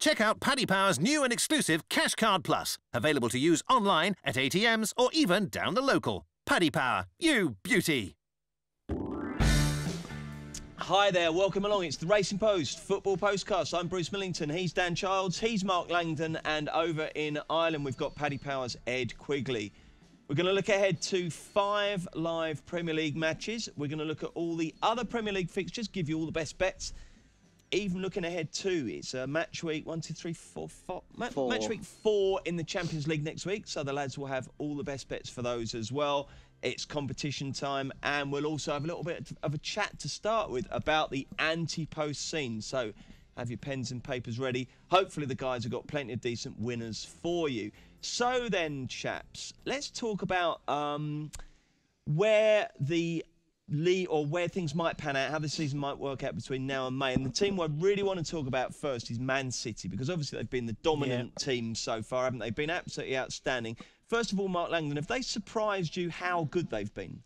Check out Paddy Power's new and exclusive Cash Card Plus, available to use online, at ATMs, or even down the local. Paddy Power, you beauty. Hi there, welcome along. It's the Racing Post Football Postcast. I'm Bruce Millington, he's Dan Childs, he's Mark Langdon, and over in Ireland we've got Paddy Power's Ed Quigley. We're going to look ahead to 5 live Premier League matches. We're going to look at all the other Premier League fixtures, give you all the best bets. Even looking ahead too, it's match week 1, 2, 3, 4, 5. Match week 4 in the Champions League next week, so the lads will have all the best bets for those as well. It's competition time, and we'll also have a little bit of a chat to start with about the anti-post scene. So have your pens and papers ready. Hopefully the guys have got plenty of decent winners for you. So then, chaps, let's talk about where the league, or where things might pan out, how the season might work out between now and May. And the team I really want to talk about first is Man City, because obviously they've been the dominant team so far, haven't they? Been absolutely outstanding. First of all, Mark Langdon, have they surprised you how good they've been?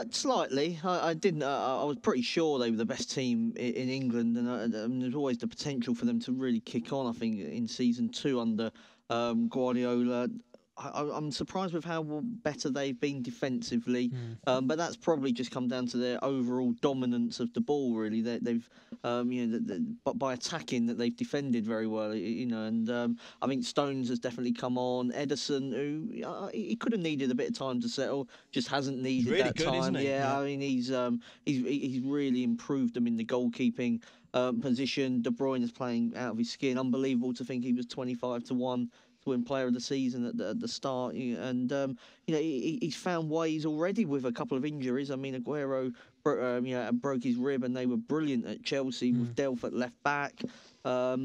Slightly. I didn't. I was pretty sure they were the best team in England, and there's always the potential for them to really kick on. I think in season 2 under Guardiola. I'm surprised with how better they've been defensively, but that's probably just come down to their overall dominance of the ball. Really, they've but by attacking that they've defended very well. And I think Stones has definitely come on. Ederson, who he could have needed a bit of time to settle, just hasn't needed really that good, time. Isn't he? Yeah, I mean he's really improved them in the goalkeeping position. De Bruyne is playing out of his skin. Unbelievable to think he was 25-1. To win Player of the Season at the start, and he's found ways already with a couple of injuries. I mean, Aguero broke his rib, and they were brilliant at Chelsea with Delph at left back. I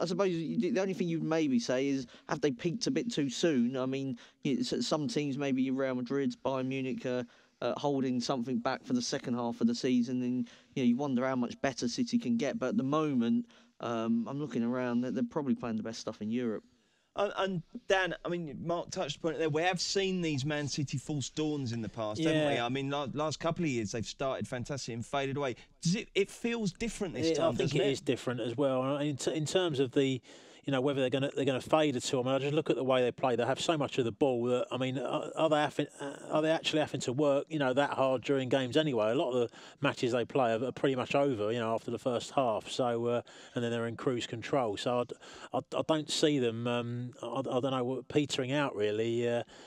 suppose the only thing you'd maybe say is, have they peaked a bit too soon? I mean, some teams, maybe Real Madrid, Bayern Munich, holding something back for the second half of the season, and you wonder how much better City can get. But at the moment, I'm looking around; they're probably playing the best stuff in Europe. And Dan, I mean, Mark touched upon it there. We have seen these Man City false dawns in the past, haven't we? I mean, last couple of years they've started fantastic and faded away. Does it feels different this time? I think it is different as well. In terms of the, whether they're going to fade at all. I mean, I just look at the way they play. They have so much of the ball that, I mean, are they actually having to work that hard during games anyway? A lot of the matches they play are pretty much over after the first half. So and then they're in cruise control. So I don't see them. I don't know, petering out really.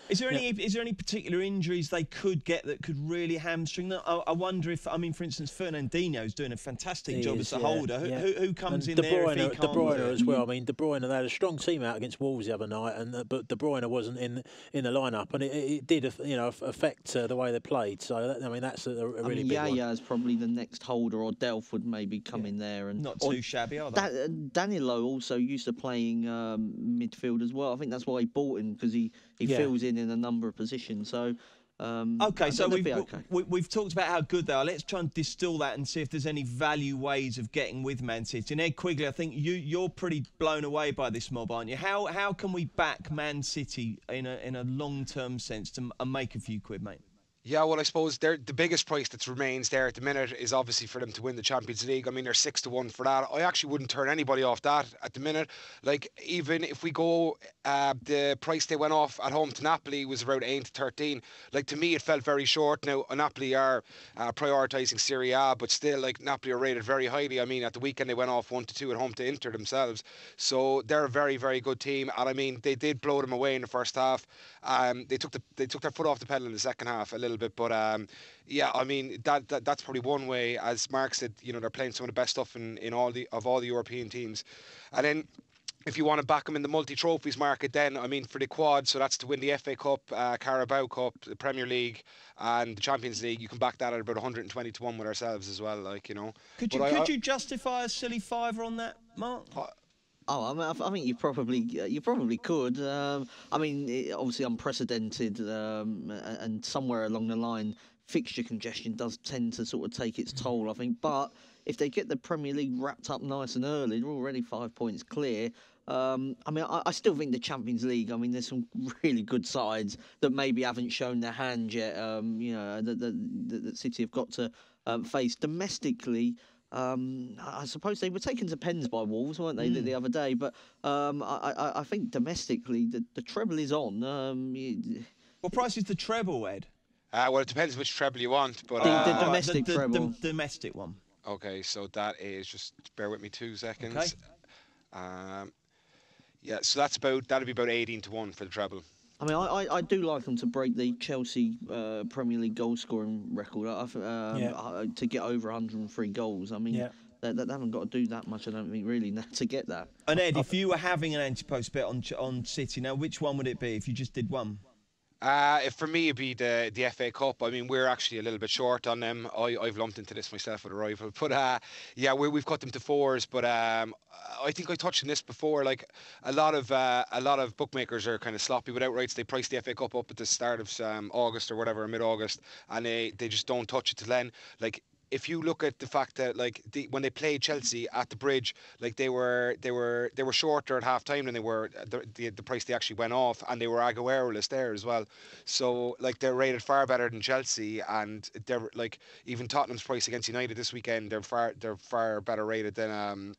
Is there any particular injuries they could get that could really hamstring them? I wonder if, I mean, for instance, Fernandinho's doing a fantastic job as a holder. Who comes in there if he can't? De Bruyne as well. I mean, De Bruyne, they had a strong team out against Wolves the other night, but De Bruyne wasn't in the lineup, and it did affect the way they played. So I mean, that's a really big one. Yaya is probably the next holder, or Delph would maybe come in there, and not too shabby, are they? Danilo also used to playing midfield as well. I think that's why he bought him, because he fills in a number of positions. So. Okay, so we've talked about how good they are. Let's try and distill that and see if there's any value ways of getting with Man City. And Ed Quigley, I think you're pretty blown away by this mob, aren't you? How can we back Man City in a long-term sense to make a few quid, mate? Yeah, well, I suppose the biggest price that remains there at the minute is obviously for them to win the Champions League. I mean, they're 6-1 for that. I actually wouldn't turn anybody off that at the minute. Like, even if we go, the price they went off at home to Napoli was around 8-13. Like, to me, it felt very short. Now, Napoli are prioritising Serie A, but still, like, Napoli are rated very highly. I mean, at the weekend, they went off 1-2 at home to Inter themselves. So they're a very, very good team. And I mean, they did blow them away in the first half. They took their foot off the pedal in the second half a little bit, but yeah, I mean that's probably one way. As Mark said, they're playing some of the best stuff in all the European teams. And then if you want to back them in the multi-trophies market, then I mean for the quad, so that's to win the FA Cup, Carabao Cup, the Premier League, and the Champions League, you can back that at about 120-1 with ourselves as well. Could you justify a silly fiver on that, Mark? I think you probably could. I mean, obviously unprecedented, and somewhere along the line, fixture congestion does tend to sort of take its toll, I think. But if they get the Premier League wrapped up nice and early, they're already 5 points clear. I mean, I still think the Champions League, I mean, there's some really good sides that maybe haven't shown their hand yet, that City have got to face domestically. I suppose they were taken to pens by Wolves, weren't they, the other day? But I think domestically, the treble is on. What price is the treble, Ed? Well, it depends which treble you want, but the domestic treble. The domestic one. Okay, so that is, just bear with me 2 seconds. Okay. Yeah, so that'd be about 18 to 1 for the treble. I mean, I do like them to break the Chelsea Premier League goal scoring record to get over 103 goals. I mean, they haven't got to do that much, I don't think, really, to get that. And Ed, if you were having an anti-post bet on City now, which one would it be if you just did one? For me, it'd be the FA Cup. I mean, we're actually a little bit short on them. I've lumped into this myself with a rival, but we've cut them to 4s. But I think I touched on this before. Like a lot of bookmakers are kind of sloppy with outrights. They price the FA Cup up at the start of August or whatever, mid-August, and they just don't touch it till then. Like, if you look at the fact that when they played Chelsea at the Bridge, like they were shorter at half time than they were the price they actually went off, and they were Aguero-less there as well. So like they're rated far better than Chelsea, and they're like even Tottenham's price against United this weekend, they're far better rated than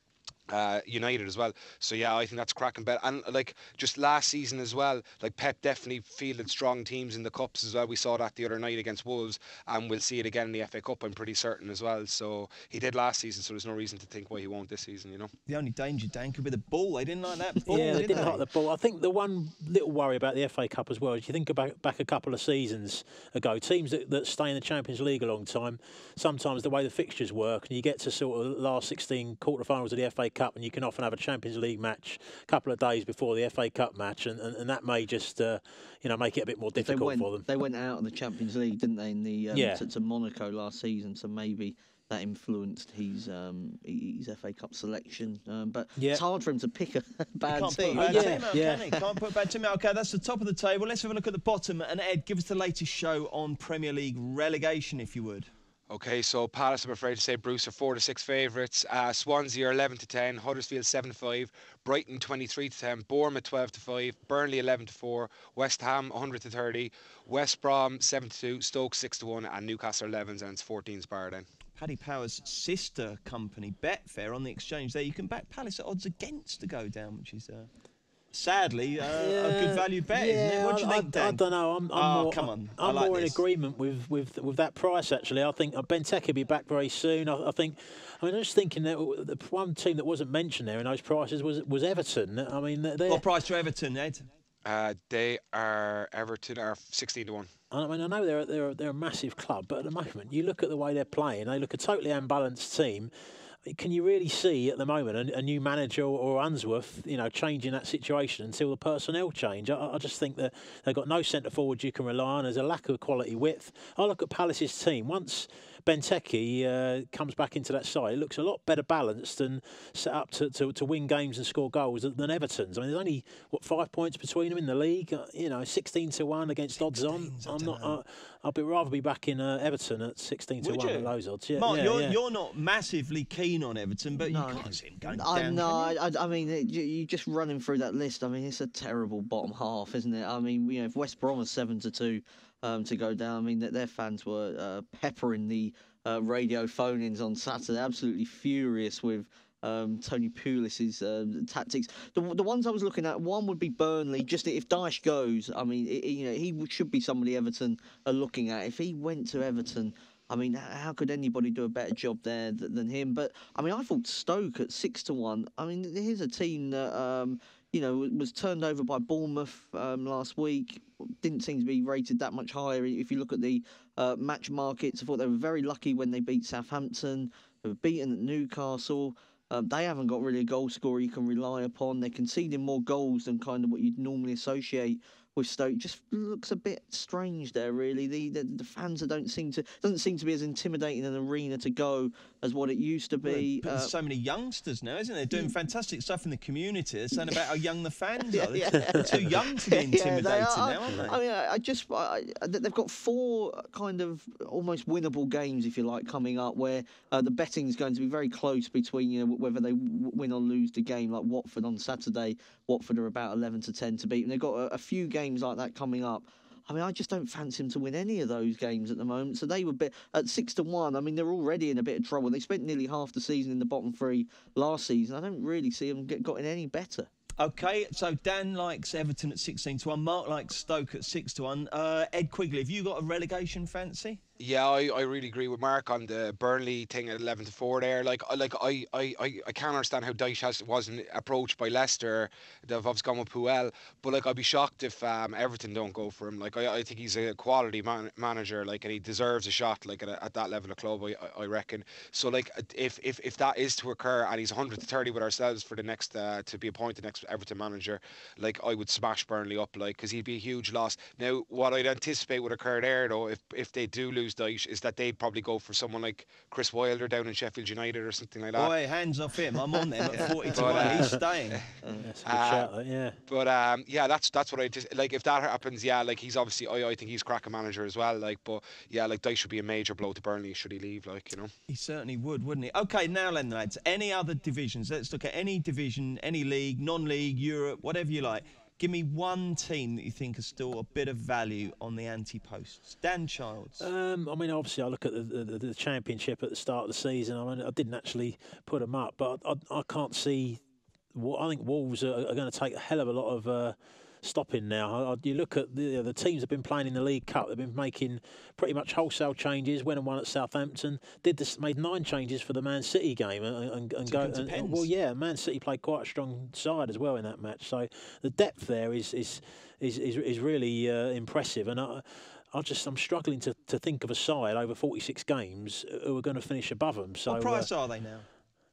United as well. So yeah, I think that's a cracking bet. And like just last season as well, like Pep definitely fielded strong teams in the cups as well. We saw that the other night against Wolves, and we'll see it again in the FA Cup, I'm pretty certain as well. So he did last season, so there's no reason to think why he won't this season, you know. The only danger, Dan, could be the ball. They didn't like that ball. Yeah, they didn't like the ball. I think the one little worry about the FA Cup as well is you think back a couple of seasons ago, teams that stay in the Champions League a long time, sometimes the way the fixtures work, and you get to sort of last 16 quarterfinals of the FA Cup, and you can often have a Champions League match a couple of days before the FA Cup match, and that may just make it a bit more difficult for them. They went out of the Champions League, didn't they, in the to Monaco last season, so maybe that influenced his FA Cup selection. But it's hard for him to pick a bad team. Can't put a bad team out. Okay, that's the top of the table. Let's have a look at the bottom. And Ed, give us the latest show on Premier League relegation, if you would. Okay, so Palace, I'm afraid to say, Bruce, are 4 to 6 favourites. Swansea are 11 to 10. Huddersfield 7 to 5. Brighton 23 to 10. Bournemouth 12 to 5. Burnley 11 to 4. West Ham 100 to 30. West Brom 7 to 2. Stoke 6 to 1. And Newcastle 11s, and it's 14 Spar then. Paddy Power's sister company, Betfair, on the exchange there. You can back Palace at odds against to go down, which is sadly a good value bet, isn't it? What do you think, Dan? I don't know. I'm more in agreement with that price, actually. I think Benteke will be back very soon. I'm just thinking that the one team that wasn't mentioned there in those prices was Everton. I mean, what price are Everton, Ed? Everton are 16 to 1. I mean, I know they're a massive club, but at the moment, you look at the way they're playing, they look a totally unbalanced team. Can you really see at the moment a new manager or Unsworth, changing that situation until the personnel change? I just think that they've got no centre forwards you can rely on. There's a lack of quality width. I look at Palace's team. Once Benteke comes back into that side, it looks a lot better balanced and set up to win games and score goals than Everton's. I mean, there's only 5 points between them in the league. 16 to 1 against odds on. I'd rather be back in Everton at 16 to 1 at those odds. Yeah, Mark, you're not massively keen on Everton, but you can't see him going down. I mean, you just running through that list. I mean, it's a terrible bottom half, isn't it? I mean, if West Brom was 7 to 2 to go down, I mean, their fans were peppering the radio phone-ins on Saturday, absolutely furious with Tony Pulis's tactics. The ones I was looking at, one would be Burnley. Just if Dyche goes, I mean, he should be somebody Everton are looking at. If he went to Everton, I mean, how could anybody do a better job there than him? But I mean, I thought Stoke at 6 to 1. I mean, here's a team that was turned over by Bournemouth last week. Didn't seem to be rated that much higher. If you look at the match markets, I thought they were very lucky when they beat Southampton. They were beaten at Newcastle. They haven't got really a goal scorer you can rely upon. They're conceding more goals than kind of what you'd normally associate with Stoke. It just looks a bit strange there, really. The fans doesn't seem to be as intimidating an arena to go as what it used to be. But there's so many youngsters now, isn't there? Doing fantastic stuff in the community. They're saying about how young the fans are. They're too young to be intimidated now, aren't they? I mean, they've got 4 kind of almost winnable games, if you like, coming up where the betting is going to be very close between whether they win or lose the game. Like Watford on Saturday, Watford are about 11 to 10 to beat, and they've got a few games like that coming up. I mean, I just don't fancy him to win any of those games at the moment. So they were at 6-1. I mean, they're already in a bit of trouble. They spent nearly half the season in the bottom three last season. I don't really see them gotten any better. Okay, so Dan likes Everton at 16-1. Mark likes Stoke at 6-1. Ed Quigley, have you got a relegation fancy? Yeah, I really agree with Mark on the Burnley thing at 11-4 there. I can't understand how Dyche wasn't approached by Leicester. They've obviously gone with Puel, but I'd be shocked if Everton don't go for him. I think he's a quality manager, and he deserves a shot at that level of club. I reckon. So if that is to occur and he's 130 with ourselves for the next to be appointed next Everton manager, I would smash Burnley up because he'd be a huge loss. Now what I'd anticipate would occur there though, if they do lose Dyche, is that they'd probably go for someone like Chris Wilder down in Sheffield United or something like that. Boy, hands off him. I'm on them at 40-1. He's staying. That's a good shout, yeah. But that's what I just if that happens. Yeah, he's obviously I think he's cracking manager as well. But yeah, Dyche would be a major blow to Burnley should he leave. He certainly would, wouldn't he? Okay, now then, lads. Any other divisions? Let's look at any division, any league, non-league, Europe, whatever you like. Give me one team that you think has still a bit of value on the anti-posts. Dan Childs. I mean, obviously, I look at the Championship at the start of the season. I mean, I didn't actually put them up, but I can't see. I think Wolves are going to take a hell of a lot of stopping now. You look at the teams that have been playing in the League Cup. They've been making pretty much wholesale changes. Went and won at Southampton. Made 9 changes for the Man City game well, yeah, Man City played quite a strong side as well in that match. So the depth there is really impressive. And I'm struggling to think of a side over 46 games who are going to finish above them. So what price are they now?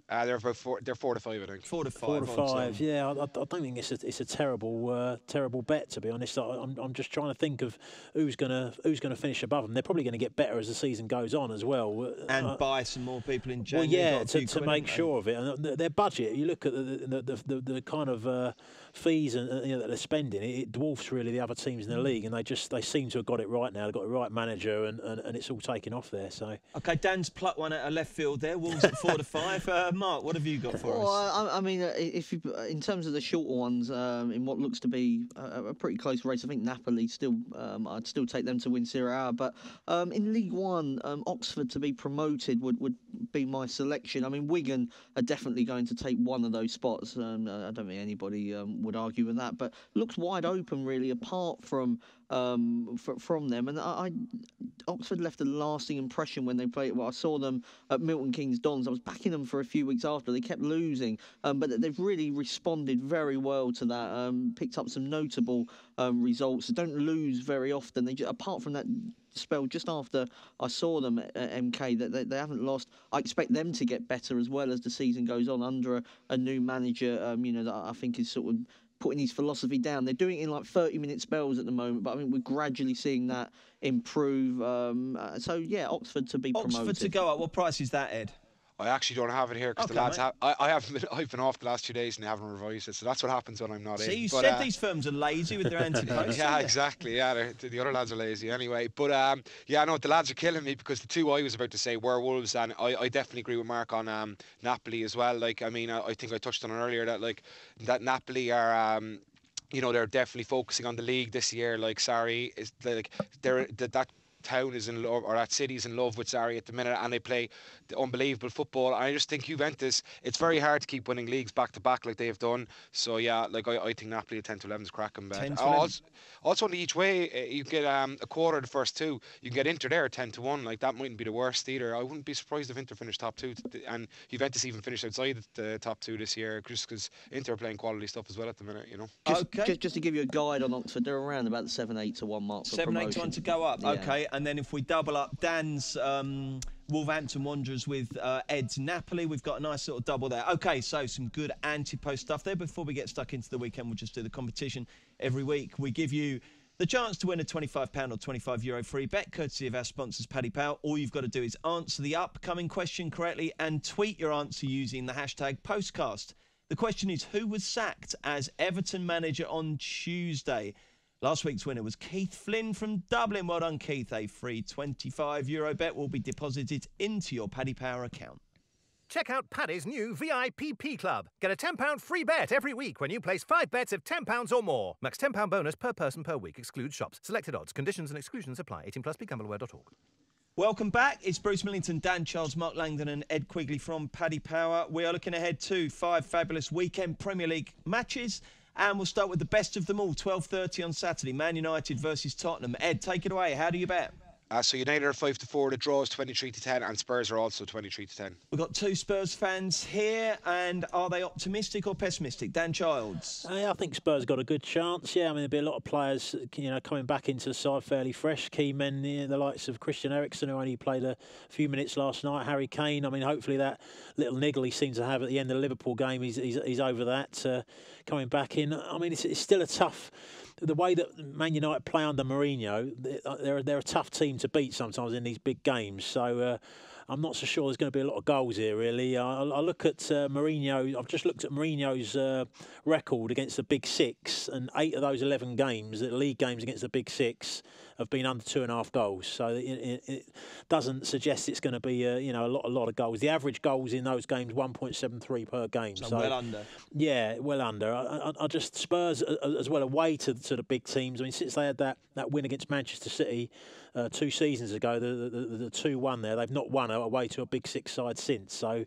They're about 4 to 5, I think. 4 to 5. 4 to 5. Yeah, I don't think it's a terrible bet, to be honest. I'm just trying to think of who's gonna finish above them. They're probably going to get better as the season goes on as well. And buy some more people in January. Well, yeah, to make sure of it. And their budget. You look at the kind of fees and that they're spending. It dwarfs really the other teams in the league, and they seem to have got it right now. They've got the right manager, and it's all taking off there. So okay, Dan's plucked one out of left field there. Wolves at 4 to 5. Mark, what have you got for us? I mean, in terms of the shorter ones, in what looks to be a pretty close race, I think Napoli still. I'd still take them to win Serie A, but in League One, Oxford to be promoted would be my selection. I mean, Wigan are definitely going to take one of those spots. I don't think anybody would argue with that, but looks wide open really. Apart from them, and Oxford left a lasting impression when they played. Well, I saw them at Milton Keynes Dons. I was backing them for a few weeks after. They kept losing, but they've really responded very well to that. Picked up some notable results. They don't lose very often. Apart from that spell just after I saw them at MK, that they haven't lost. I expect them to get better as well as the season goes on under a new manager. That I think is sort of putting his philosophy down. They're doing it in 30-minute spells at the moment, but I mean we're gradually seeing that improve. So yeah, Oxford to be promoted. Oxford to go up. What price is that, Ed? I actually don't have it here because the lads have. I've been off the last 2 days and they haven't revised it, so that's what happens when I'm not in. See, you said these firms are lazy with their anti-posts. Yeah, exactly. Yeah, the other lads are lazy anyway. But the lads are killing me because the two I was about to say were Wolves, and I definitely agree with Mark on Napoli as well. I think I touched on it earlier that Napoli are. They're definitely focusing on the league this year. Sarri is that town is in love, or that city's in love with Sarri at the minute, and they play the unbelievable football. And I just think Juventus, it's very hard to keep winning leagues back to back like they've done. So yeah, I think Napoli at 10 to 11 is cracking bet. Also on each way, you get a quarter of the first two. You can get Inter there 10 to 1. That mightn't be the worst either. I wouldn't be surprised if Inter finished top 2, and Juventus even finished outside the top 2 this year, just because Inter are playing quality stuff as well at the minute. Just to give you a guide on Oxford, they're around about the 7-8 to 1 mark for 7-8 to 1 to go up. Yeah. Okay, and then if we double up Dan's Wolverhampton Wanderers with Ed's Napoli, we've got a nice little double there. Okay, so some good anti-post stuff there. Before we get stuck into the weekend, we'll just do the competition. Every week we give you the chance to win a £25 or €25 free bet, courtesy of our sponsors, Paddy Power. All you've got to do is answer the upcoming question correctly and tweet your answer using the hashtag Postcast. The question is, who was sacked as Everton manager on Tuesday? Last week's winner was Keith Flynn from Dublin. Well done, Keith. A free €25 bet will be deposited into your Paddy Power account. check out Paddy's new VIPP Club. Get a £10 free bet every week when you place 5 bets of £10 or more. Max £10 bonus per person per week. Excludes shops. Selected odds. Conditions and exclusions apply. 18 plus. BeGambleAware.org. Welcome back. It's Bruce Millington, Dan Childs, Mark Langdon and Ed Quigley from Paddy Power. We are looking ahead to 5 fabulous weekend Premier League matches. And we'll start with the best of them all, 12:30 on Saturday, Man United versus Tottenham. Ed, take it away. How do you bet? So United are 5-4, the draw is 23-10, and Spurs are also 23-10. We've got 2 Spurs fans here, and are they optimistic or pessimistic? Dan Childs. I think Spurs got a good chance. Yeah, I mean there'll be a lot of players, coming back into the side fairly fresh. Key men, the likes of Christian Eriksen, who only played a few minutes last night. Harry Kane. I mean, hopefully that little niggle he seems to have at the end of the Liverpool game, he's over that. Coming back in. I mean, it's still a tough. The way that Man United play under Mourinho, they're a tough team to beat sometimes in these big games. So I'm not so sure there's going to be a lot of goals here, really. I look at Mourinho. I've just looked at Mourinho's record against the Big Six, and 8 of those 11 games, the league games against the Big Six, have been under 2.5 goals. So it doesn't suggest it's going to be a lot of goals. The average goals in those games 1.73 per game. So well under. Yeah, well under. I just Spurs as well away to the big teams. I mean, since they had that win against Manchester City 2 seasons ago, the 2-1 there, they've not won away to a Big Six side since. So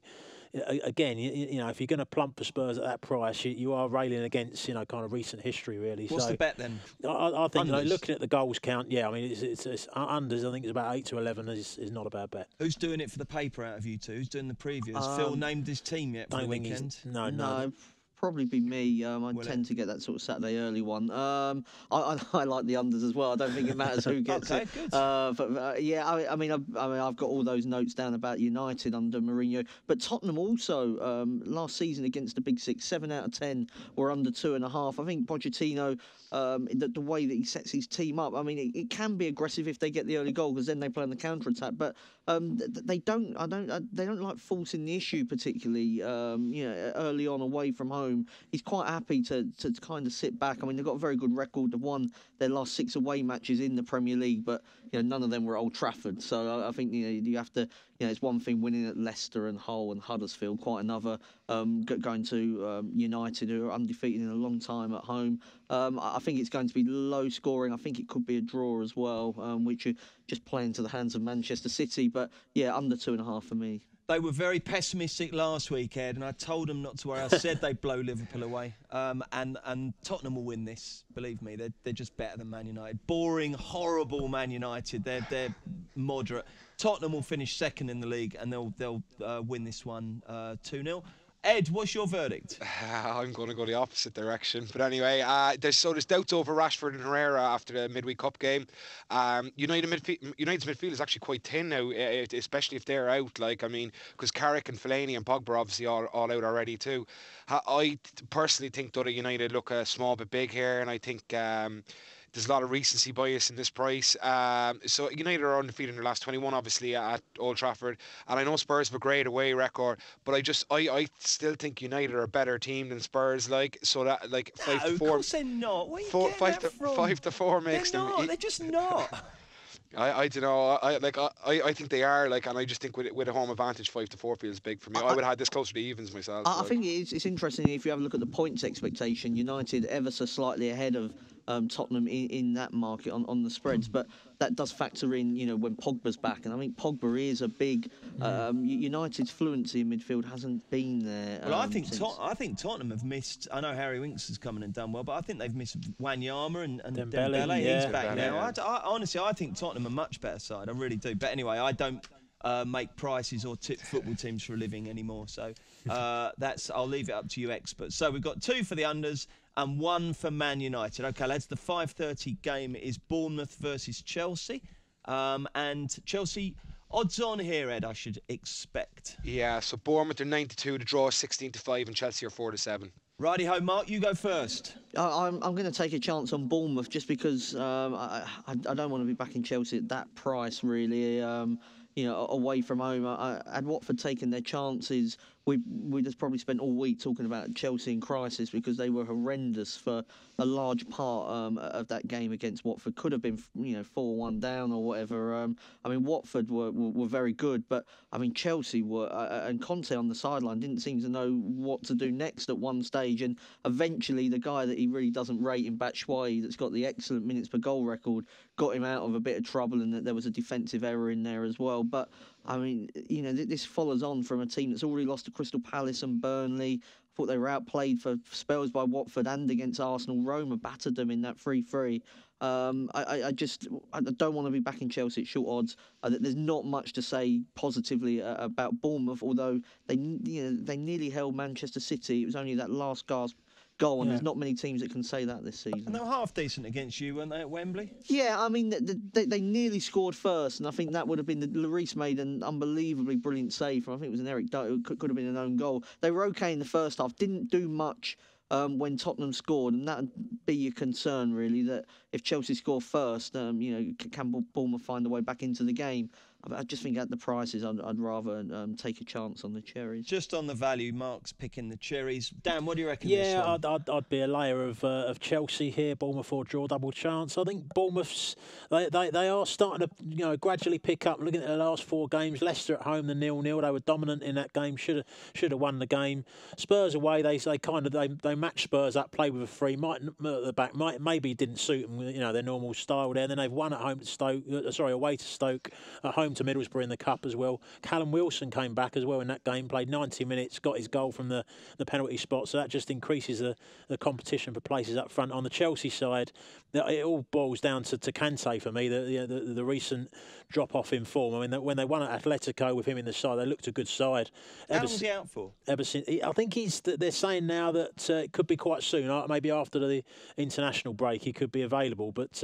again, if you're going to plump for Spurs at that price, you are railing against kind of recent history, really. What's the bet then? I think looking at the goals count, yeah, I mean it's unders. I think it's about 8 to 11 is not a bad bet. Who's doing it for the paper out of you two? Who's doing the preview? Has Phil named his team yet for the weekend? No. Probably be me. I tend to get that sort of Saturday early one. I like the unders as well. I don't think it matters who gets it. Good. I mean, I've got all those notes down about United under Mourinho, but Tottenham also last season against the Big Six, 7 out of 10 were under 2.5. I think Pochettino, the way that he sets his team up, I mean, it can be aggressive if they get the early goal because then they play on the counter attack. But they don't like forcing the issue particularly. Early on away from home. He's quite happy to kind of sit back. I mean, they've got a very good record. They've won their last 6 away matches in the Premier League, but none of them were at Old Trafford. So I think you have to. It's one thing winning at Leicester and Hull and Huddersfield, quite another going to United, who are undefeated in a long time at home. I think it's going to be low scoring. I think it could be a draw as well, which are just playing to the hands of Manchester City. But yeah, under 2.5 for me. They were very pessimistic last week, Ed, and I told them not to worry. I said they'd blow Liverpool away, and Tottenham will win this. Believe me, they're just better than Man United. Boring, horrible Man United. They're moderate. Tottenham will finish second in the league, and they'll win this one 2-0. Ed, what's your verdict? I'm going to go the opposite direction. But anyway, there's doubts over Rashford and Herrera after the midweek cup game. United's midfield is actually quite thin now, especially if they're out. Because Carrick and Fellaini and Pogba are obviously all out already too. I personally think that United look a small bit big here, and I think there's a lot of recency bias in this price. So United are undefeated in their last 21, obviously, at Old Trafford. And I know Spurs have a great away record, but I still think United are a better team than Spurs. 5-4. Of course they're not. Where are you getting that from? 5-4 makes them. They're just not. I don't know. I think they are, and I just think with a home advantage, 5-4 feels big for me. I would have had this closer to evens myself. I think it's interesting if you have a look at the points expectation. United ever so slightly ahead of Tottenham in that market on the spreads, but that does factor in, when Pogba's back, and I think Pogba is a big. United's fluency in midfield hasn't been there. Well, I think Tottenham have missed. I know Harry Winks has come in and done well, but I think they've missed Wanyama and Dembele. Yeah. He's back now. I honestly, I think Tottenham are a much better side. I really do. But anyway, I don't make prices or tip football teams for a living anymore. So I'll leave it up to you experts. So we've got 2 for the unders and 1 for Man United. Okay, lads, the 5:30 game is Bournemouth versus Chelsea. And Chelsea, odds on here, Ed, I should expect. Yeah, so Bournemouth are 9-2, the draw is 16-5, and Chelsea are 4-7. Righty-ho, Mark, you go first. I'm going to take a chance on Bournemouth just because I don't want to be backing Chelsea at that price, really. Away from home. Had Watford taken their chances we just probably spent all week talking about Chelsea in crisis because they were horrendous for a large part of that game against Watford. Could have been 4-1 down or whatever. I mean, Watford were very good, but I mean Chelsea were and Conte on the sideline didn't seem to know what to do next at one stage, and eventually the guy that he really doesn't rate in Batshuayi, that's got the excellent minutes per goal record, got him out of a bit of trouble, and that there was a defensive error in there as well. But I mean, this follows on from a team that's already lost to Crystal Palace and Burnley. I thought they were outplayed for spells by Watford and against Arsenal. Roma battered them in that 3-3. I don't want to be back in Chelsea at short odds. There's not much to say positively about Bournemouth, although they nearly held Manchester City. It was only that last gasp goal, and there's not many teams that can say that this season. And they were half decent against you, weren't they, at Wembley? Yeah, I mean, they nearly scored first, and I think that would have been Lloris made an unbelievably brilliant save from, I think it was an Eric Dyer, could have been an own goal. They were okay in the first half, didn't do much when Tottenham scored, and that would be your concern, really, that if Chelsea score first, can Bournemouth find a way back into the game? I just think at the prices, I'd rather take a chance on the cherries. Just on the value, Mark's picking the cherries. Dan, what do you reckon? This Yeah, one? I'd be a layer of Chelsea here. Bournemouth or draw, double chance. I think Bournemouth's they are starting to gradually pick up. Looking at the last 4 games, Leicester at home, the 0-0. They were dominant in that game. Should have won the game. Spurs away, they matched Spurs up, played with a free. Might at the back, maybe didn't suit them. Their normal style there. And then they've won at home to Stoke. Away to Stoke. At home to Middlesbrough in the Cup as well. Callum Wilson came back as well in that game, played 90 minutes, got his goal from the penalty spot, so that just increases the competition for places up front. On the Chelsea side, it all boils down to Kante for me, the recent drop-off in form. I mean, when they won at Atletico with him in the side, they looked a good side. How long was he out for? Ever since, I think they're saying now that it could be quite soon, maybe after the international break, he could be available. But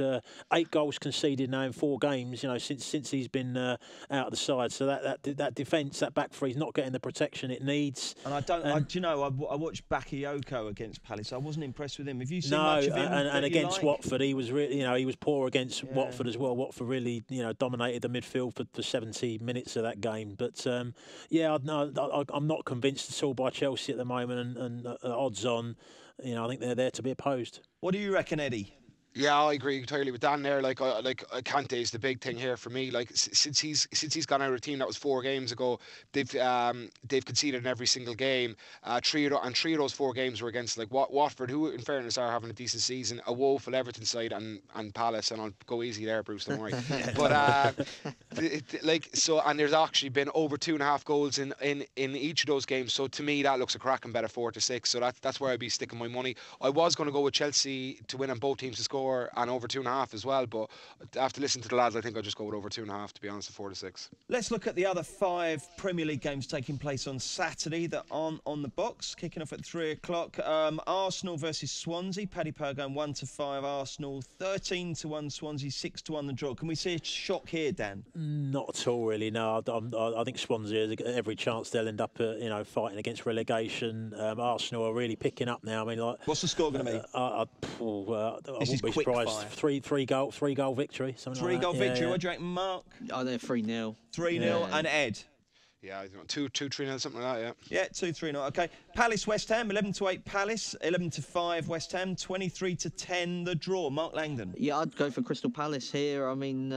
8 goals conceded now in 4 games, since he's been out of the side. So that defence, that back three, is not getting the protection it needs. And I watched Bakayoko against Palace. I wasn't impressed with him. Have you seen much of him? And against Watford, he was really, he was poor against Watford as well. Watford really, dominated the midfield for 70 minutes of that game. But I'm not convinced at all by Chelsea at the moment, and odds on, I think they're there to be opposed. What do you reckon, Eddie? Yeah, I agree entirely with Dan there. Kante is the big thing here for me. Since he's gone out of a team that was 4 games ago, they've conceded in every single game. 3 of those 4 games were against Watford, who in fairness are having a decent season, a woeful Everton side, and Palace. And I'll go easy there, Bruce, don't worry. But and there's actually been over 2.5 goals in each of those games. So to me, that looks a cracking bet of 4-6. So that's where I'd be sticking my money. I was going to go with Chelsea to win and both teams to score, and over 2.5 as well, but after listening to the lads, I think I'll just go with over 2.5, to be honest, at 4-6. Let's look at the other 5 Premier League games taking place on Saturday that aren't on the box, kicking off at 3 o'clock. Arsenal versus Swansea. Paddy Power going 1-5 Arsenal, 13-1 Swansea, 6-1 the draw. Can we see a shock here, Dan? Not at all, really. No, I think Swansea has every chance they'll end up, fighting against relegation. Arsenal are really picking up now. I mean, what's the score going to be? I wouldn't be surprised. Three goal victory. Three goal victory. What do you reckon, Mark? Oh, they're 3-0. 3-0, and Ed. Yeah, I don't know, 2-3-0, something like that. Yeah, 2-3-0. Okay. Palace West Ham, 11-8 Palace, 11-5 West Ham, 23-10 the draw. Mark Langdon. Yeah, I'd go for Crystal Palace here. I mean,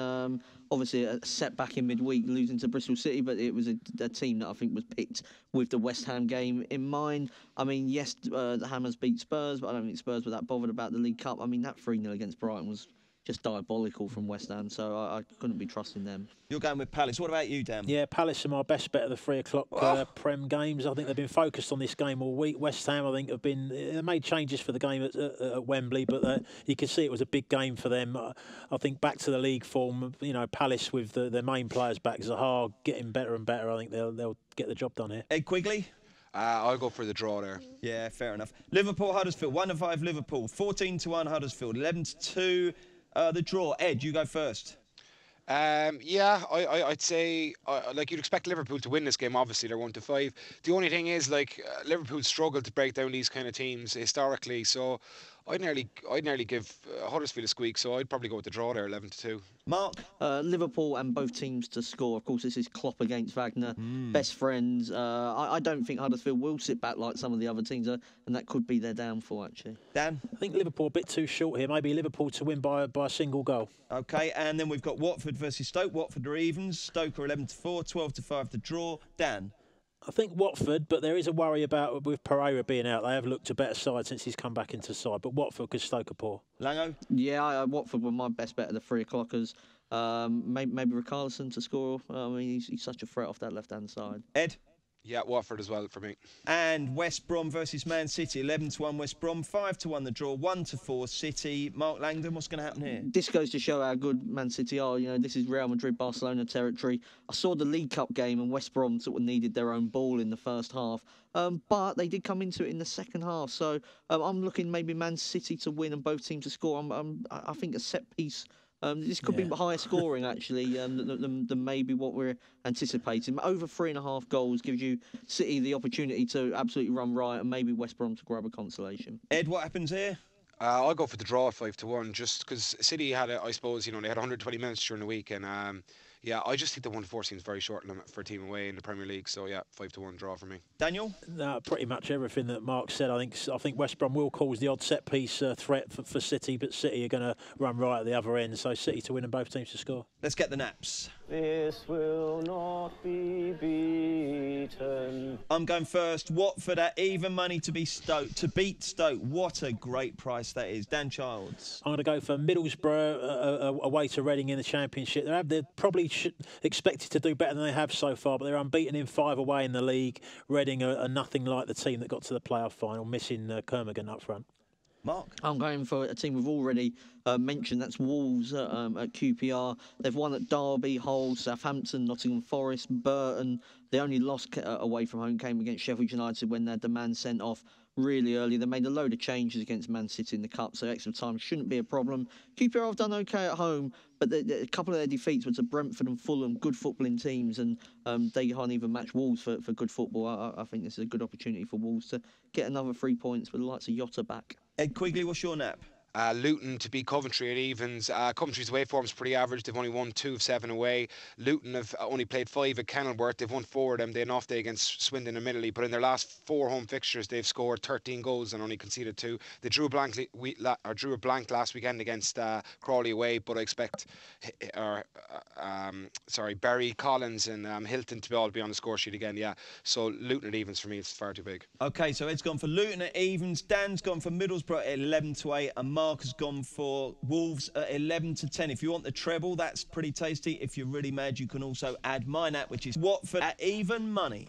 obviously a setback in midweek, losing to Bristol City, but it was a team that I think was picked with the West Ham game in mind. I mean, yes, the Hammers beat Spurs, but I don't think Spurs were that bothered about the League Cup. I mean, that 3-0 against Brighton was just diabolical from West Ham, so I couldn't be trusting them. You're going with Palace. What about you, Dan? Yeah, Palace are my best bet of the 3 o'clock Prem games. I think they've been focused on this game all week. West Ham, I think, they made changes for the game at Wembley, but you can see it was a big game for them. I think back to the league form, Palace with their main players back, Zaha getting better and better. I think they'll get the job done here. Ed Quigley? I'll go for the draw there. Yeah, fair enough. Liverpool Huddersfield, 1-5 Liverpool, 14-1 Huddersfield, 11-2 the draw. Ed, you go first. I'd say you'd expect Liverpool to win this game. Obviously, they're 1-5. The only thing is Liverpool struggle to break down these kind of teams historically. So I'd nearly give Huddersfield a squeak, so I'd probably go with the draw there, 11-2. Mark? Liverpool and both teams to score. Of course, this is Klopp against Wagner, best friends. I don't think Huddersfield will sit back like some of the other teams, and that could be their downfall, actually. Dan? I think Liverpool a bit too short here. Maybe Liverpool to win by a single goal. OK, and then we've got Watford versus Stoke. Watford are evens. Stoke are 11-4, 12-5 the draw. Dan? I think Watford, but there is a worry about with Pereira being out. They have looked a better side since he's come back into the side, but Watford because Stoke are poor. Lango? Yeah, Watford were my best bet at the 3 o'clockers. Maybe Richarlison to score. I mean, he's such a threat off that left-hand side. Ed? Yeah, Watford as well for me. And West Brom versus Man City, 11-1 West Brom, 5-1 the draw, 1-4 City. Mark Langdon, what's going to happen here? This goes to show how good Man City are. You know, this is Real Madrid, Barcelona territory. I saw the League Cup game and West Brom sort of needed their own ball in the first half. But they did come into it in the second half. So I'm looking maybe Man City to win and both teams to score. I think a set piece. This could be higher scoring, actually, than maybe what we're anticipating. Over 3.5 goals gives you City the opportunity to absolutely run riot and maybe West Brom to grab a consolation. Ed, what happens here? I'll go for the draw at 5-1, just because City had, I suppose, they had 120 minutes during the week, and I just think the 1-4 seems very short limit for a team away in the Premier League. So 5-1 draw for me. Daniel? No, pretty much everything that Mark said. I think West Brom will cause the odd set piece threat for City, but City are going to run right at the other end. So City to win and both teams to score. Let's get the naps. This will not be beaten. I'm going first. Watford at even money to beat Stoke. What a great price that is. Dan Childs. I'm going to go for Middlesbrough away to Reading in the Championship. They're probably expected to do better than they have so far, but they're unbeaten in 5 away in the league. Reading are nothing like the team that got to the playoff final, missing Kermorgan up front. Mark? I'm going for a team we've already mentioned. That's Wolves at QPR. They've won at Derby, Hull, Southampton, Nottingham Forest, Burton. The only loss away from home came against Sheffield United when they had the man sent off really early. They made a load of changes against Man City in the Cup, so extra time shouldn't be a problem. QPR have done okay at home, but a couple of their defeats were to Brentford and Fulham, good footballing teams, and they can't even match Wolves for good football. I think this is a good opportunity for Wolves to get another 3 points with the likes of Jota back. Ed Quigley, what's your nap? Luton to beat Coventry at evens. Coventry's away form's pretty average. They've only won 2 of 7 away. Luton have only played 5 at Kenilworth. They've won 4 of them. They had an off day against Swindon admittedly, but in their last 4 home fixtures, they've scored 13 goals and only conceded 2. They drew a blank last weekend against Crawley away, but I expect Barry, Collins and Hilton to all be on the score sheet again. Yeah, so Luton at evens for me is far too big. OK, so Ed's gone for Luton at evens. Dan's gone for Middlesbrough at 11-8, and Mark has gone for Wolves at 11-10. If you want the treble, that's pretty tasty. If you're really mad, you can also add my nap, which is Watford at even money.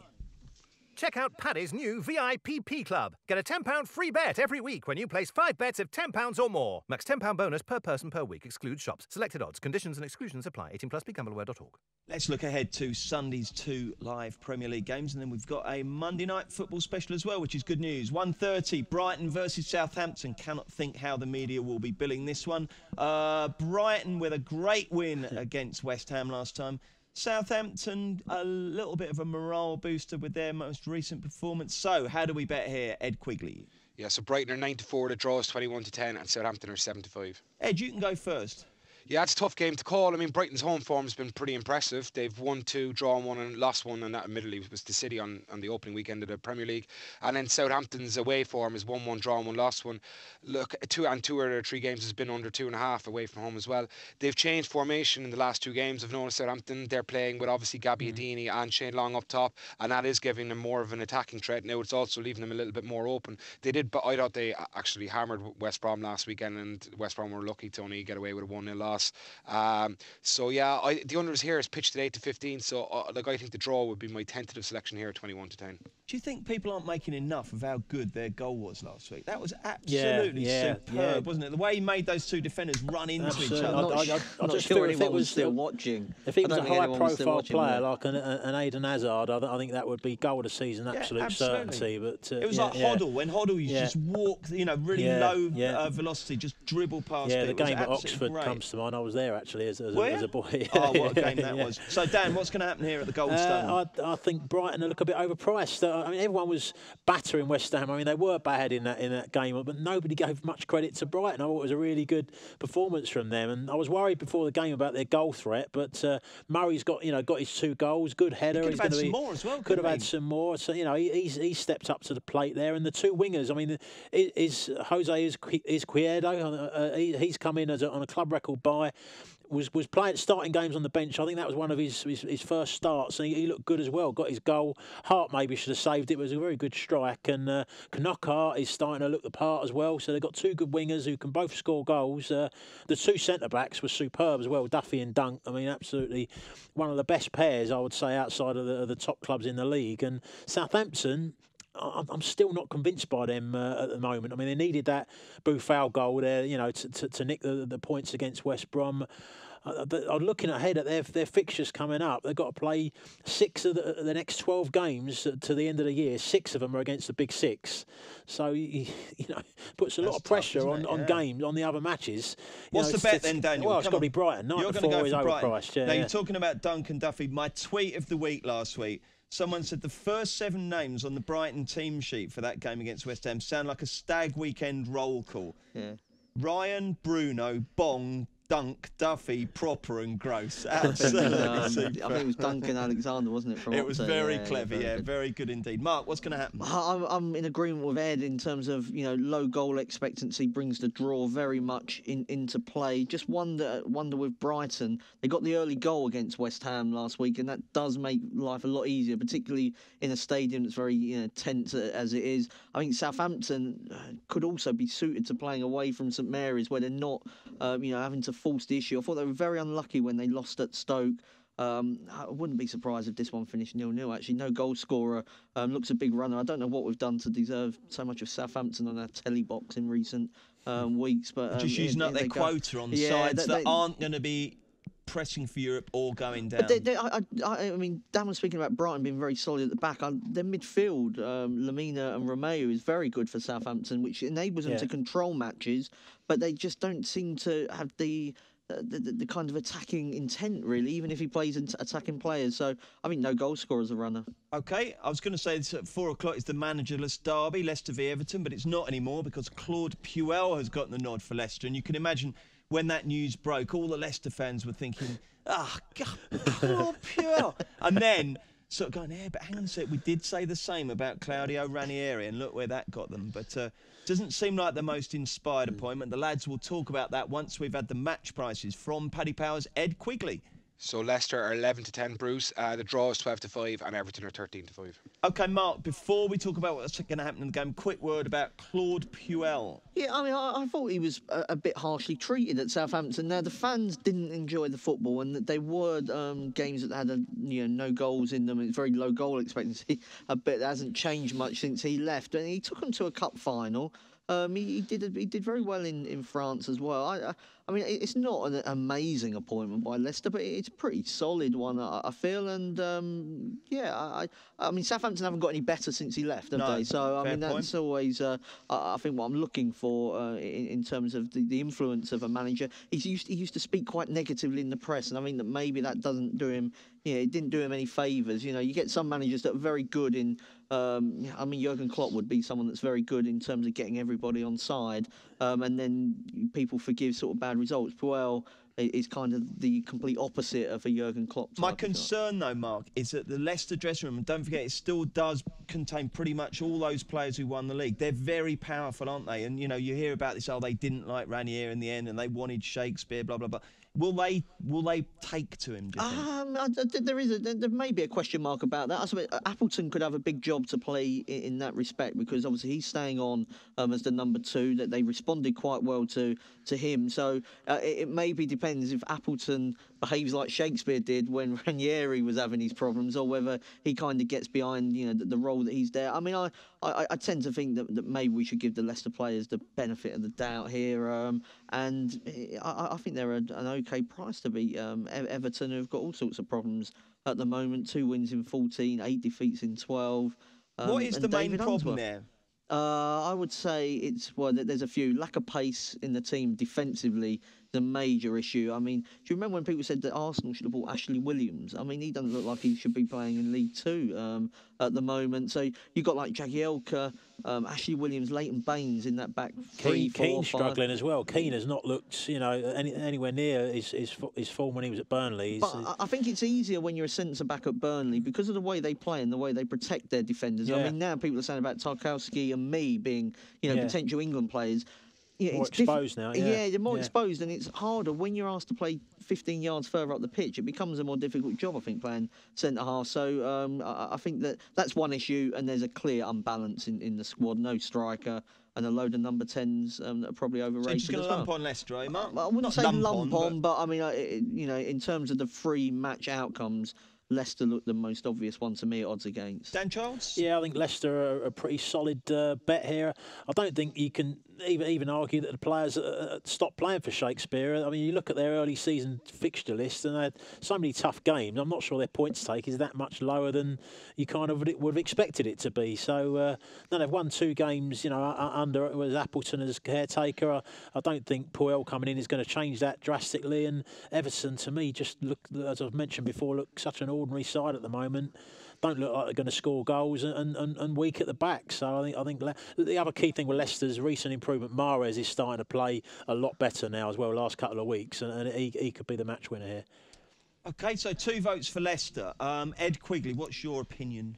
Check out Paddy's new VIPP Club. Get a £10 free bet every week when you place 5 bets of £10 or more. Max £10 bonus per person per week. Excludes shops. Selected odds. Conditions and exclusions apply. 18+. BeGambleAware.org. Let's look ahead to Sunday's 2 live Premier League games, and then we've got a Monday night football special as well, which is good news. 1:30, Brighton versus Southampton. Cannot think how the media will be billing this one. Brighton with a great win against West Ham last time. Southampton, a little bit of a morale booster with their most recent performance. So, how do we bet here, Ed Quigley? Yeah, so Brighton are 9-4, the draw is 21-10, and Southampton are 7-5. Ed, you can go first. Yeah, it's a tough game to call. I mean, Brighton's home form has been pretty impressive. They've won 2, drawn 1 and lost 1, and that admittedly was the City on the opening weekend of the Premier League. And then Southampton's away form is 1-1, drawn 1, lost 1. Look, 2 out of their 3 games has been under 2.5 away from home as well. They've changed formation in the last 2 games. I've noticed Southampton, they're playing with obviously Gabbiadini and Shane Long up top, and that is giving them more of an attacking threat. Now it's also leaving them a little bit more open. But I thought they actually hammered West Brom last weekend, and West Brom were lucky to only get away with a 1-0 loss. The unders here is pitched at 8-15, so I think the draw would be my tentative selection here at 21-10. Do you think people aren't making enough of how good their goal was last week? That was absolutely superb, wasn't it? The way he made those 2 defenders run into each other. I just feel anyone was still watching. If he was a high-profile player like an Eden Hazard, I think that would be goal of the season, absolute certainty. But it was like Hoddle, when Hoddle used to just walk, really low velocity, just dribble past it. The game at Oxford comes to mind. mine. I was there actually as a boy. Oh, what a game that was. So, Dan, what's going to happen here at the Goldstone? I think Brighton are look a bit overpriced. I mean, everyone was battering West Ham. I mean, they were bad in that game, but nobody gave much credit to Brighton. I thought it was a really good performance from them, and I was worried before the game about their goal threat. But Murray's got got his 2 goals, good header. He could have had some more as well. Could have had some more. So he stepped up to the plate there, and the 2 wingers. I mean, is Jose Izquierdo? He's come in on a club record buy. Was playing starting games on the bench. I think that was one of his first starts, and he looked good as well. Got his goal. Hart maybe should have saved it. It was a very good strike, and Knockaert is starting to look the part as well. So they've got 2 good wingers who can both score goals. The 2 centre backs were superb as well, Duffy and Dunk. I mean, absolutely one of the best pairs I would say outside of the top clubs in the league. And Southampton, I'm still not convinced by them at the moment. I mean, they needed that Boufal goal there, to nick the points against West Brom. I'm looking ahead at their fixtures coming up. They've got to play 6 of the next 12 games to the end of the year. 6 of them are against the Big 6. So, puts a lot of pressure on games, on the other matches. What's the bet then, Daniel? Well, it's got to be Brighton. You're going to go for Brighton. Yeah, now, you're talking about Dunk and Duffy. My tweet of the week last week, someone said the first 7 names on the Brighton team sheet for that game against West Ham sound like a stag weekend roll call. Yeah. Ryan, Bruno, Bong, Dunk, Duffy, Proper and Gross. Absolutely I think it was Duncan Alexander, wasn't it? It was very clever, very good indeed. Mark, what's going to happen? I'm in agreement with Ed in terms of, low goal expectancy brings the draw very much into play. Just wonder with Brighton, they got the early goal against West Ham last week, and that does make life a lot easier, particularly in a stadium that's very tense as it is. I think Southampton could also be suited to playing away from St Mary's, where they're not, having to force the issue. I thought they were very unlucky when they lost at Stoke. I wouldn't be surprised if this one finished 0-0. Actually, no goal scorer. Looks a big runner. I don't know what we've done to deserve so much of Southampton on our telly box in recent weeks. But just using up their quota on sides that aren't going to be pressing for Europe or going down. I mean, Dan was speaking about Brighton being very solid at the back. Their midfield, Lamina and Romeo, is very good for Southampton, which enables them to control matches, but they just don't seem to have the kind of attacking intent, really, even if he plays attacking players. So I think no goal scorer as a runner. OK, I was going to say it's at 4 o'clock is the managerless derby, Leicester v Everton, but it's not anymore because Claude Puel has gotten the nod for Leicester. And you can imagine when that news broke, all the Leicester fans were thinking, God, Claude Puel. And then sort of going, but hang on a sec, we did say the same about Claudio Ranieri, and look where that got them. But doesn't seem like the most inspired appointment. The lads will talk about that once we've had the match prices from Paddy Power's Ed Quigley. So Leicester are 11-10, Bruce. The draw is 12-5, and Everton are 13-5. OK, Mark, before we talk about what's going to happen in the game, quick word about Claude Puel. Yeah, I mean, I thought he was a bit harshly treated at Southampton. Now, the fans didn't enjoy the football, and they were games that had no goals in them. It's very low goal expectancy. But it hasn't changed much since he left. And he took them to a cup final. He did very well in France as well. I mean, it's not an amazing appointment by Leicester, but it's a pretty solid one, I feel. And I mean, Southampton haven't got any better since he left, have they? So I mean, that's always I think what I'm looking for in terms of the influence of a manager. He used to speak quite negatively in the press, and I mean that maybe that doesn't do him. It didn't do him any favours. You get some managers that are very good in. I mean, Jurgen Klopp would be someone that's very good in terms of getting everybody on side, and then people forgive sort of bad results. Puel is kind of the complete opposite of a Jurgen Klopp type. My concern, though, Mark, is that the Leicester dressing room, and don't forget, it still does contain pretty much all those players who won the league. They're very powerful, aren't they? And, you hear about this, they didn't like Ranieri in the end, and they wanted Shakespeare, blah, blah, blah. Will they take to him, do you think? There may be a question mark about that. I suppose Appleton could have a big job to play in that respect, because obviously he's staying on as the number 2. That they responded quite well to him. So it maybe depends if Appleton behaves like Shakespeare did when Ranieri was having his problems, or whether he kind of gets behind the role that he's there. I mean, I tend to think that maybe we should give the Leicester players the benefit of the doubt here, and I think they're an okay price to beat Everton, who've got all sorts of problems at the moment. 2 wins in 14, 8 defeats in 12. What is the main problem there? I would say there's a few. Lack of pace in the team defensively a major issue. I mean, do you remember when people said that Arsenal should have bought Ashley Williams? I mean, he doesn't look like he should be playing in League Two at the moment. So you've got like Jagielka, Ashley Williams, Leighton Baines in that back three, Keane 4, 5. struggling as well. Keane has not looked, anywhere near his form when he was at Burnley. But I think it's easier when you're a centre back at Burnley because of the way they play and the way they protect their defenders. Yeah. I mean, now people are saying about Tarkowski and me being, potential England players. Yeah, more exposed now. Yeah, they're more exposed, and it's harder when you're asked to play 15 yards further up the pitch. It becomes a more difficult job, I think, playing centre half. So I think that's one issue, and there's a clear unbalance in the squad. No striker and a load of number 10s that are probably overrated. So you're just going to as well. lump on Leicester, eh, Mark? I wouldn't Not say lump on, but but I mean, in terms of the 3 match outcomes, Leicester look the most obvious one to me at odds against. Dan Childs? Yeah, I think Leicester are a pretty solid bet here. I don't think you can even argue that the players stopped playing for Shakespeare. I mean, you look at their early season fixture list and they had so many tough games. I'm not sure their points take is that much lower than you kind of would have expected it to be. So, no, they've won 2 games, under it was Appleton as caretaker. I don't think Puel coming in is going to change that drastically. And Everton, to me, just look, as I've mentioned before, look such an ordinary side at the moment. Don't look like they're going to score goals and weak at the back. So I think the other key thing with Leicester's recent improvement, Mahrez is starting to play a lot better now as well. Last couple of weeks, and he could be the match winner here. Okay, so 2 votes for Leicester. Ed Quigley, what's your opinion?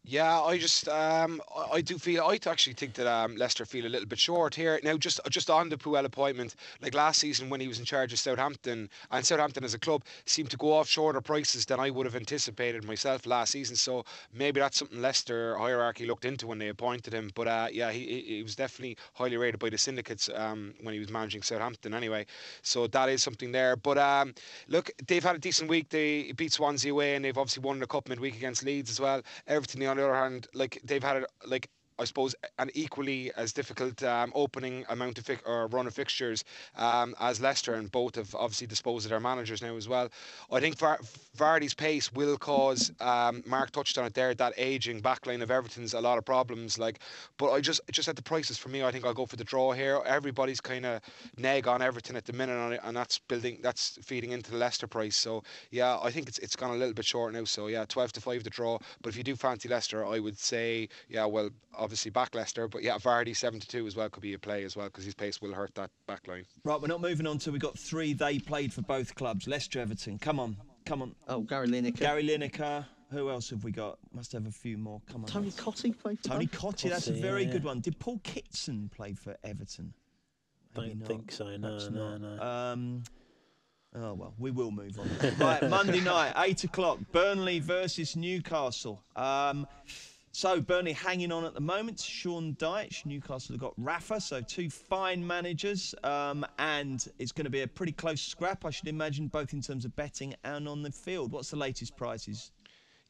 Yeah, I just I do feel I actually think that Leicester feel a little bit short here now. Just on the Puel appointment, like last season when he was in charge of Southampton, and Southampton as a club seemed to go off shorter prices than I would have anticipated myself last season. So maybe that's something Leicester hierarchy looked into when they appointed him. But yeah, he was definitely highly rated by the syndicates when he was managing Southampton anyway. So that is something there. But look, they've had a decent week. They beat Swansea away, and they've obviously won the cup midweek against Leeds as well. Everton on the other hand, like they've had I suppose an equally as difficult opening amount of run of fixtures as Leicester, and both have obviously disposed of their managers now as well. I think Vardy's pace will cause, Mark touched on it there, that ageing backline of Everton's a lot of problems. But I just at the prices for me, I think I'll go for the draw here. Everybody's kind of neg on Everton at the minute, and that's feeding into the Leicester price. So yeah, I think it's gone a little bit short now. So yeah, 12-5 the draw. But if you do fancy Leicester, I would say obviously back Leicester, but yeah, Vardy 7-2 as well could be a play as well, because his pace will hurt that back line. Right, we're not moving on till we got 3 they played for both clubs. Leicester, Everton. Come on. Oh, Gary Lineker. Who else have we got? Must have a few more. Come on. Tony Cottee played for Tony both? Cottee, that's a very good one. Did Paul Kitson play for Everton? Don't think so. No. Oh, well, we will move on. Right, Monday night, 8 o'clock, Burnley versus Newcastle. So Burnley hanging on at the moment. Sean Dyche. Newcastle have got Rafa, so 2 fine managers. And it's going to be a pretty close scrap, I should imagine, both in terms of betting and on the field. What's the latest prices?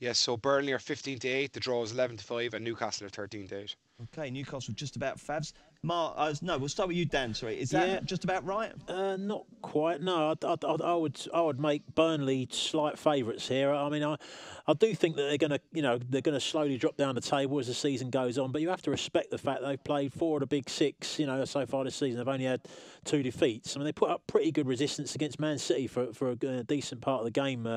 Yes, so Burnley are 15-8, the draw is 11-5, and Newcastle are 13-8. Okay, Newcastle just about favs. Mark, no, we'll start with you, Dan. Sorry, is that just about right? Not quite. No, I would make Burnley slight favourites here. I mean, I do think that they're going to slowly drop down the table as the season goes on. But you have to respect the fact that they've played 4 of the big 6. So far this season, they've only had 2 defeats. I mean, they put up pretty good resistance against Man City for a decent part of the game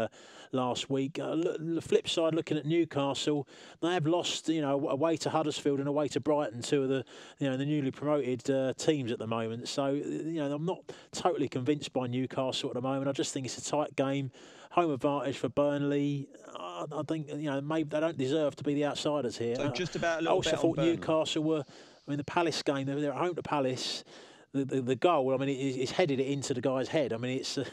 last week. The flip side, looking at Newcastle, they have lost, away to Huddersfield and away to Brighton, 2 of the newly promoted teams at the moment. So, I'm not totally convinced by Newcastle at the moment. I just think it's a tight game. Home advantage for Burnley. I think, maybe they don't deserve to be the outsiders here. So just about a little bit. I also thought Newcastle were, the Palace game, they're at home to Palace. The goal, it's headed it into the guy's head. It's, it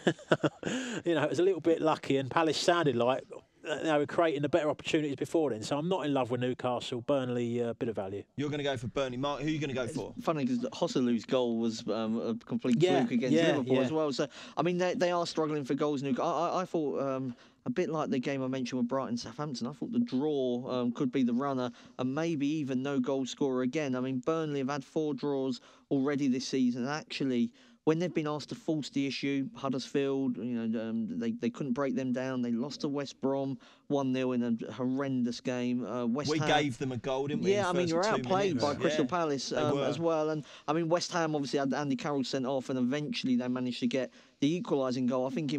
was a little bit lucky, and Palace sounded like they were creating the better opportunities before then. So I'm not in love with Newcastle. Burnley, a bit of value. You're going to go for Burnley. Mark, who are you going to go for? Funny because Josselu's goal was a complete fluke against Liverpool as well. So, they are struggling for goals. I thought a bit like the game I mentioned with Brighton Southampton. I thought the draw could be the runner, and maybe even no goal scorer again. I mean, Burnley have had 4 draws already this season. And actually, when they've been asked to force the issue, Huddersfield, they couldn't break them down. They lost to West Brom 1-0 in a horrendous game. We gave them a goal, didn't we? Yeah, I mean, you're outplayed by Crystal Palace as well. And I mean, West Ham obviously had Andy Carroll sent off, and eventually they managed to get the equalising goal. I think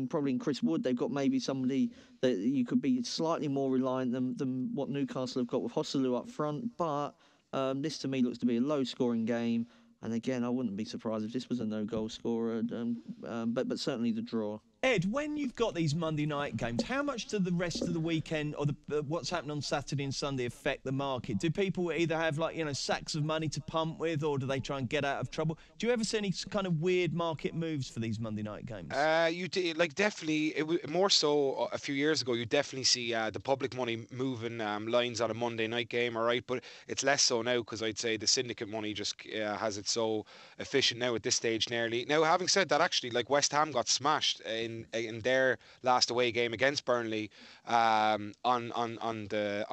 probably in Chris Wood, they've got maybe somebody that you could be slightly more reliant than what Newcastle have got with Hosselu up front. But this to me looks to be a low-scoring game. And again, I wouldn't be surprised if this was a no-goal scorer, but certainly the draw. Ed, when you've got these Monday night games, how much do the rest of the weekend or what's happening on Saturday and Sunday affect the market? Do people either have sacks of money to pump with, or do they try and get out of trouble? Do you ever see any kind of weird market moves for these Monday night games? You did, definitely. More so a few years ago. You definitely see the public money moving lines on a Monday night game, all right. But it's less so now because I'd say the syndicate money just has it so efficient now at this stage. Nearly now. Having said that, actually, West Ham got smashed in their last away game against Burnley on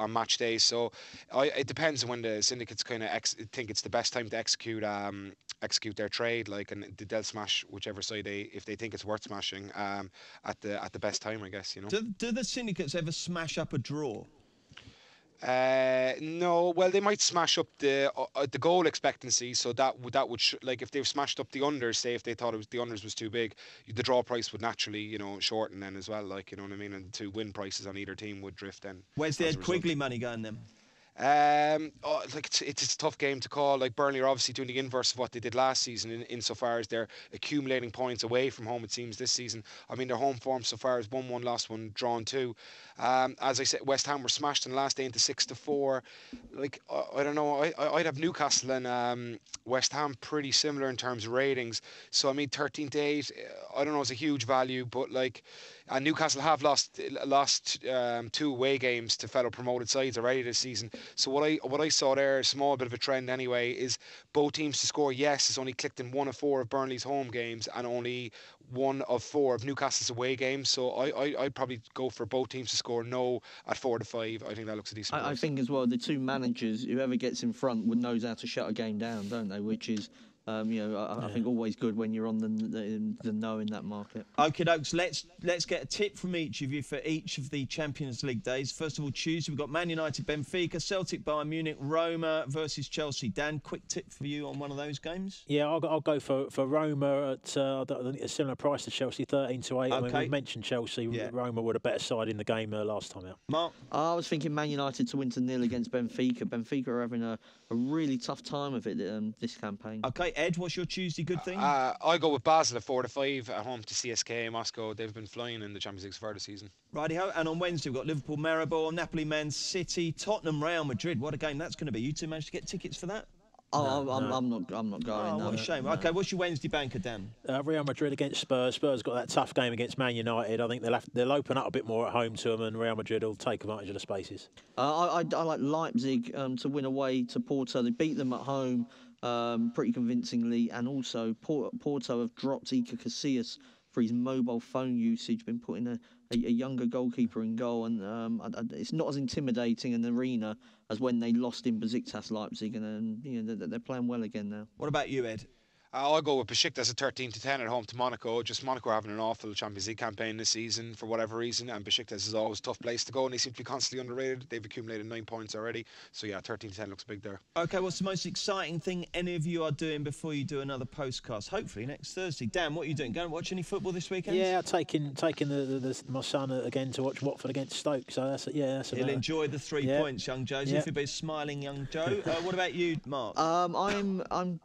match day. So it depends on when the syndicates kind of think it's the best time to execute their trade, and they'll smash whichever side if they think it's worth smashing at the best time, I guess. Do the syndicates ever smash up a draw? No, well, they might smash up the goal expectancy, so that would if they've smashed up the unders, say if they thought the unders was too big, the draw price would naturally shorten then as well, you know what I mean, and the 2 win prices on either team would drift then. Where's the Ed Quigley money going then? It's a tough game to call. Burnley are obviously doing the inverse of what they did last season insofar as they're accumulating points away from home, it seems, this season. I mean, their home form so far is 1-1, lost 1, drawn 2. As I said, West Ham were smashed in the last day into 6-4. I don't know. I'd have Newcastle and West Ham pretty similar in terms of ratings. So I mean, 13-8. I don't know, it's a huge value, but and Newcastle have lost 2 away games to fellow promoted sides already this season. So what I saw there, a small bit of a trend anyway, is both teams to score yes is only clicked in 1 of 4 of Burnley's home games and only 1 of 4 of Newcastle's away games. So I'd probably go for both teams to score no at 4-5. I think that looks a decent price. I think as well, the 2 managers, whoever gets in front knows how to shut a game down, don't they? Which is I think always good when you're on the know in that market. Okay, dokes. Let's get a tip from each of you for each of the Champions League days. First of all, Tuesday we've got Man United, Benfica, Celtic, Bayern Munich, Roma versus Chelsea. Dan, quick tip for you on one of those games? Yeah, I'll go for Roma at I think a similar price to Chelsea, 13-8. Okay. I mean, we mentioned Chelsea. Yeah. Roma were a better side in the game last time out. Mark? I was thinking Man United to win to 0 against Benfica. Benfica are having a really tough time of it this campaign. Okay, Ed, what's your Tuesday good thing? I go with Basel at 4-5 at home to CSKA Moscow. They've been flying in the Champions League so far this season. Righty-ho. And on Wednesday we've got Liverpool, Maribor, Napoli, Man City, Tottenham, Real Madrid. What a game that's going to be. You two managed to get tickets for that? I'm not going. Oh, no. what a shame. No. Okay, what's your Wednesday banker, Dan? Real Madrid against Spurs. Spurs got that tough game against Man United. I think they'll open up a bit more at home to them, and Real Madrid will take advantage of the spaces. I like Leipzig to win away to Porto. They beat them at home pretty convincingly, and also Porto have dropped Iker Casillas for his mobile phone usage, been putting a younger goalkeeper in goal, and it's not as intimidating an arena as when they lost in Besiktas Leipzig, and they're playing well again now. What about you, Ed? I'll go with Besiktas at 13-10 at home to Monaco. Just Monaco are having an awful Champions League campaign this season for whatever reason, and Besiktas is always a tough place to go, and they seem to be constantly underrated. They've accumulated 9 points already, so yeah, 13-10 looks big there. Okay, what's the most exciting thing any of you are doing before you do another postcast? Hopefully next Thursday. Dan, what are you doing? Going to watch any football this weekend? Yeah, taking my son again to watch Watford against Stoke. So that's He'll enjoy the 3 points, young Joseph. He'll be smiling, young Joe. What about you, Mark? I'm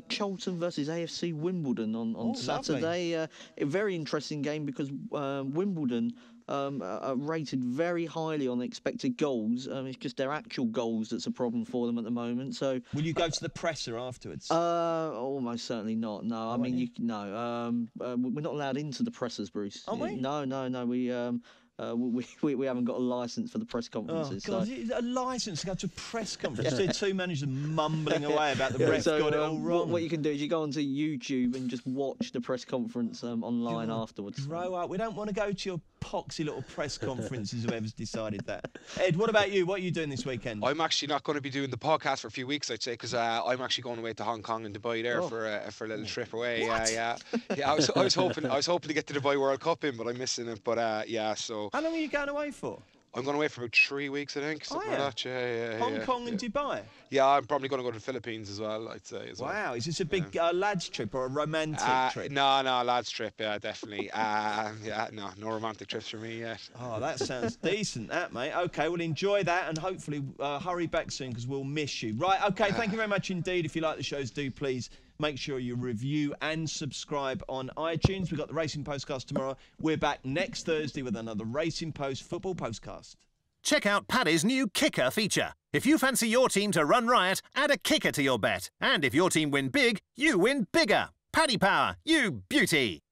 Charlton versus AFC Wimbledon on Saturday. A very interesting game because Wimbledon are rated very highly on expected goals. It's just their actual goals that's a problem for them at the moment. So, will you go to the presser afterwards? Almost certainly not. No, I mean we're not allowed into the pressers, Bruce. Are we? No. we haven't got a licence for the press conferences. Oh, God, so. a licence to go to a press conference. See two managers mumbling away about the ref got it all wrong. What you can do is you go onto YouTube and just watch the press conference online afterwards. Grow up. We don't want to go to your poxy little press conferences, whoever's decided that. Ed, what about you? What are you doing this weekend? I'm actually not going to be doing the podcast for a few weeks, I'd say, because I'm actually going away to Hong Kong and Dubai there for a little trip away. Yeah. I was hoping to get to the Dubai World Cup in, but I'm missing it. But yeah, so. How long are you going away for? I'm going away for about 3 weeks, I think. Something like that. Yeah. Hong Kong and Dubai? Yeah, I'm probably going to go to the Philippines as well, I'd say. Wow, is this a big lads trip or a romantic trip? No, lads trip, yeah, definitely. No romantic trips for me yet. Oh, that sounds decent, that, mate. OK, well, enjoy that and hopefully hurry back soon because we'll miss you. Right, OK, thank you very much indeed. If you like the shows, do please make sure you review and subscribe on iTunes. We've got the Racing Postcast tomorrow. We're back next Thursday with another Racing Post football postcast. Check out Paddy's new kicker feature. If you fancy your team to run riot, add a kicker to your bet. And if your team win big, you win bigger. Paddy Power, you beauty.